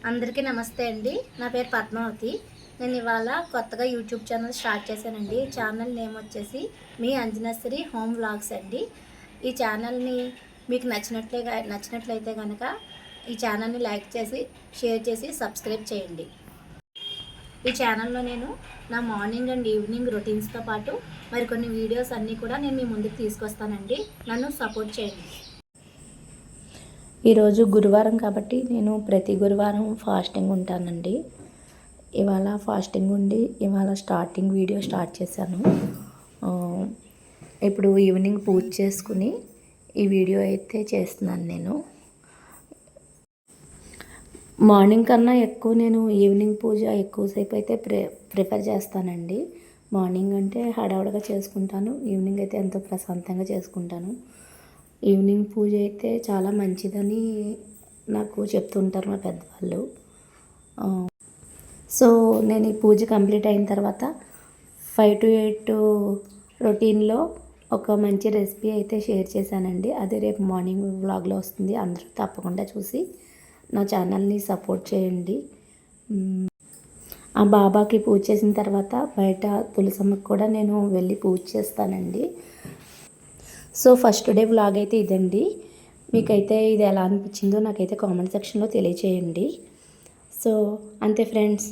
అందరికీ నమస్తే అండి. నా పేరు పద్మావతి. నేను ఇవాళ కొత్తగా యూట్యూబ్ ఛానల్ స్టార్ట్ చేశానండి. ఛానల్ నేమ్ వచ్చేసి మీ అంజనశ్రీ హోమ్ వ్లాగ్స్ అండి. ఈ ఛానల్ని మీకు నచ్చినట్లయితే కనుక ఈ ఛానల్ని లైక్ చేసి, షేర్ చేసి, సబ్స్క్రైబ్ చేయండి. ఈ ఛానల్లో నేను నా మార్నింగ్ అండ్ ఈవినింగ్ రొటీన్స్తో పాటు మరికొన్ని వీడియోస్ అన్నీ కూడా నేను మీ ముందుకు తీసుకొస్తానండి. నన్ను సపోర్ట్ చేయండి. ఈరోజు గురువారం కాబట్టి నేను ప్రతి గురువారం ఫాస్టింగ్ ఉంటానండి. ఇవాళ ఫాస్టింగ్ ఉండి ఇవాళ స్టార్టింగ్ వీడియో స్టార్ట్ చేశాను. ఇప్పుడు ఈవినింగ్ పూజ చేసుకుని ఈ వీడియో అయితే చేస్తున్నాను. నేను మార్నింగ్ కన్నా ఎక్కువ నేను ఈవినింగ్ పూజ ఎక్కువసేపు అయితే ప్రిఫర్ చేస్తానండి. మార్నింగ్ అంటే హడావుడిగా చేసుకుంటాను, ఈవినింగ్ అయితే ఎంతో ప్రశాంతంగా చేసుకుంటాను. ఈవినింగ్ పూజ అయితే చాలా మంచిదని నాకు చెప్తుంటారు మా పెద్దవాళ్ళు. సో నేను ఈ పూజ కంప్లీట్ అయిన తర్వాత 5 to 8 రొటీన్లో ఒక మంచి రెసిపీ అయితే షేర్ చేశానండి. అది రేపు మార్నింగ్ వ్లాగ్లో వస్తుంది. అందరూ తప్పకుండా చూసి నా ఛానల్ని సపోర్ట్ చేయండి. ఆ బాబాకి పూజ చేసిన తర్వాత బయట తులసమ్మకి కూడా నేను వెళ్ళి పూజ చేస్తానండి. సో ఫస్ట్ డే వ్లాగ్ అయితే ఇదండి. మీకైతే ఇది ఎలా అనిపించిందో నాకైతే కామెంట్ సెక్షన్లో తెలియచేయండి. సో అంతే ఫ్రెండ్స్.